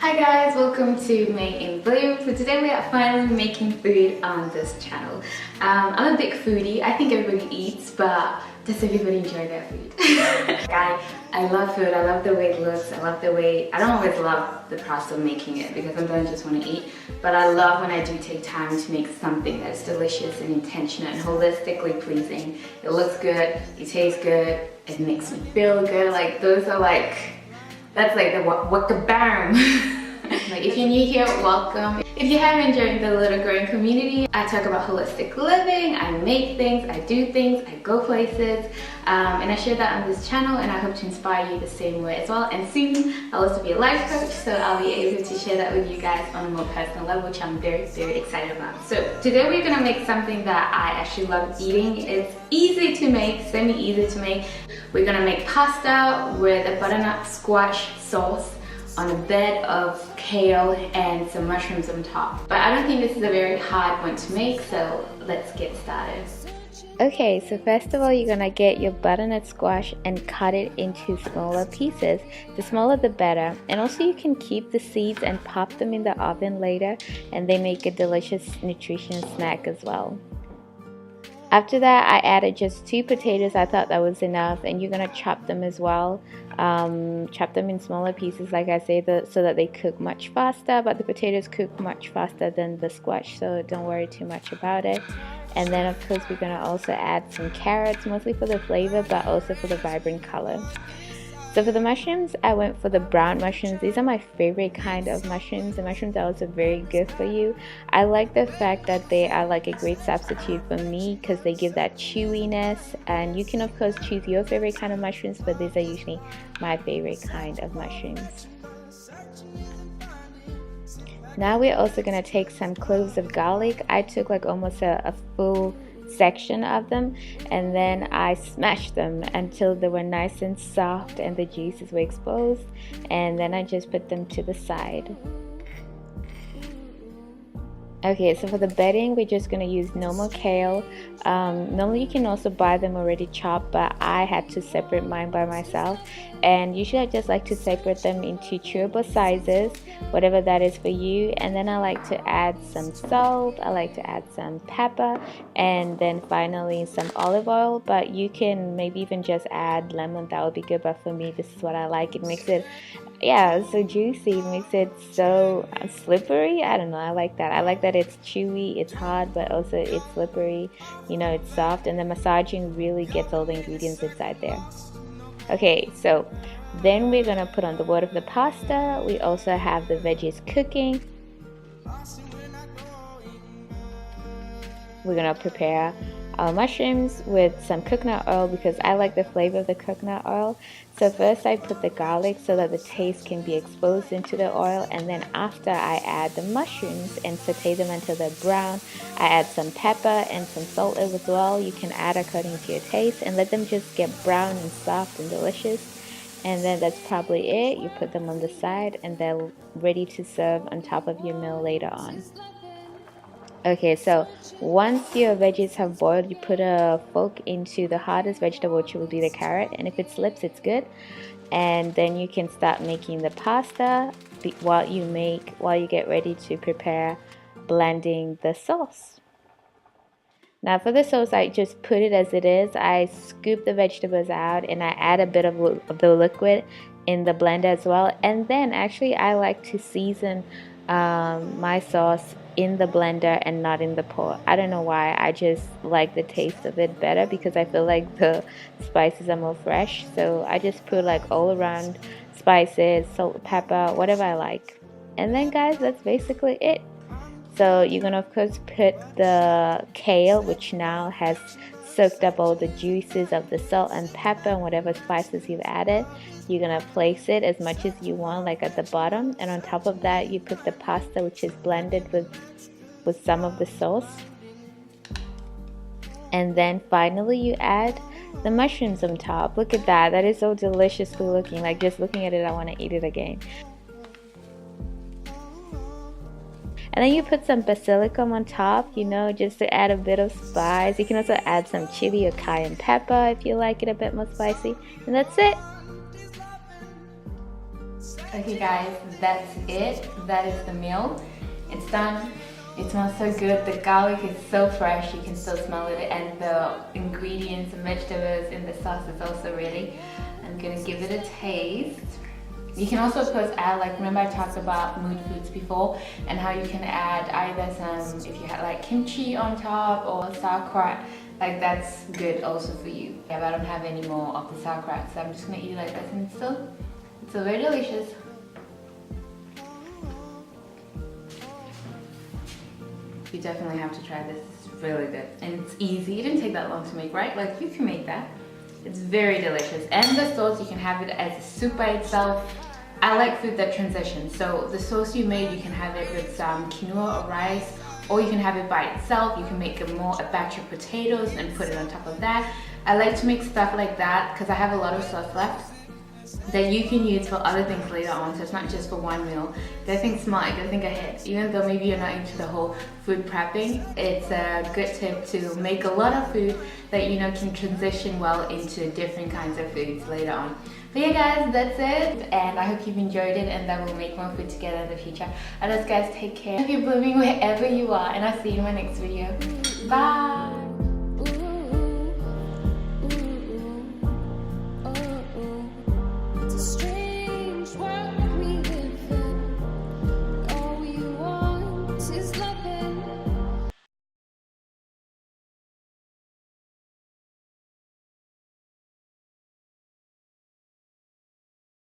Hi guys, welcome to May in Bloom. So today we are finally making food on this channel. I'm a big foodie. I think everybody eats, but does everybody enjoy their food? I love food. I love the way it looks. I love the way, I don't always love the process of making it because sometimes I just want to eat, but I love when I do take time to make something that's delicious and intentional and holistically pleasing. It looks good, it tastes good, it makes me feel good. Like those are like, that's like the what the bam. Like if you're new here, welcome. If you haven't joined the Little Growing community, I talk about holistic living, I make things, I do things, I go places, and I share that on this channel, and I hope to inspire you the same way as well. And soon I'll also be a life coach, so I'll be able to share that with you guys on a more personal level, which I'm very excited about. So today we're gonna make something that I actually love eating. It's easy to make, semi-easy to make. We're gonna make pasta with a butternut squash sauce on a bed of kale and some mushrooms on top. But I don't think this is a very hard one to make, so let's get started. Okay, so first of all, you're gonna get your butternut squash and cut it into smaller pieces. The smaller the better. And also you can keep the seeds and pop them in the oven later, and they make a delicious nutritious snack as well. After that, I added just 2 potatoes. I thought that was enough, and you're gonna chop them as well. Chop them in smaller pieces, like I say, so that they cook much faster. But the potatoes cook much faster than the squash, so don't worry too much about it. And then, of course, we're gonna also add some carrots, mostly for the flavor, but also for the vibrant color. So for the mushrooms, I went for the brown mushrooms. These are my favorite kind of mushrooms. The mushrooms are also very good for you. I like the fact that they are like a great substitute for me because they give that chewiness. And you can of course choose your favorite kind of mushrooms, but these are usually my favorite kind of mushrooms. Now we're also going to take some cloves of garlic. I took like almost a full section of them, and then I smashed them until they were nice and soft and the juices were exposed, and then I just put them to the side. Okay, so for the bedding, we're just going to use normal kale. Normally you can also buy them already chopped, but I had to separate mine by myself. And usually I just like to separate them into chewable sizes, whatever that is for you. And then I like to add some salt, I like to add some pepper, and then finally some olive oil. But you can maybe even just add lemon, that would be good. But for me, this is what I like. It makes it, yeah, it's so juicy, it makes it so slippery. I don't know, I like that. I like that it's chewy, it's hard, but also it's slippery, you know, it's soft, and the massaging really gets all the ingredients inside there. Okay, so then we're gonna put on the water of the pasta. We also have the veggies cooking. We're gonna prepare our mushrooms with some coconut oil because I like the flavor of the coconut oil. So first I put the garlic so that the taste can be exposed into the oil, and then after I add the mushrooms and saute them until they're brown. I add some pepper and some salt as well. You can add according to your taste, and let them just get brown and soft and delicious. And then that's probably it. You put them on the side and they're ready to serve on top of your meal later on. Okay, so once your veggies have boiled, you put a fork into the hardest vegetable, which will be the carrot, and if it slips, it's good. And then you can start making the pasta while you get ready to prepare blending the sauce. Now for the sauce, I just put it as it is. I scoop the vegetables out and I add a bit of the liquid in the blender as well. And then actually I like to season my sauce in the blender and not in the pot. I don't know why, I just like the taste of it better because I feel like the spices are more fresh. So I just put like all around spices, salt, pepper, whatever I like. And then guys, that's basically it. So you're gonna of course put the kale, which now has soaked up all the juices of the salt and pepper and whatever spices you've added. You're gonna place it as much as you want, like at the bottom, and on top of that you put the pasta, which is blended with some of the sauce. And then finally you add the mushrooms on top. Look at that, that is so deliciously looking. Like just looking at it, I want to eat it again. And then you put some basilicum on top, you know, just to add a bit of spice. You can also add some chili or cayenne pepper if you like it a bit more spicy. And that's it. Okay guys, that's it. That is the meal. It's done. It smells so good. The garlic is so fresh, you can still smell it, and the ingredients and vegetables in the sauce is also ready. I'm gonna give it a taste. You can also of course add, like, remember I talked about mood foods before and how you can add either some, if you had like kimchi on top or sauerkraut, like that's good also for you. Yeah, but I don't have any more of the sauerkraut, so I'm just gonna eat it like this, and it's still very delicious. You definitely have to try this. It's really good and it's easy. It didn't take that long to make, right? Like, you can make that. It's very delicious. And the sauce, you can have it as a soup by itself. I like food that transitions. So the sauce you made, you can have it with some quinoa or rice, or you can have it by itself. You can make a batch of potatoes and put it on top of that. I like to make stuff like that because I have a lot of sauce left that you can use for other things later on, so it's not just for one meal. Gotta think smart, gotta think ahead. Even though maybe you're not into the whole food prepping, it's a good tip to make a lot of food that you know can transition well into different kinds of foods later on. But yeah guys, that's it, and I hope you've enjoyed it and that we'll make more food together in the future. And guys, take care. Hope you're blooming wherever you are, and I'll see you in my next video. Bye!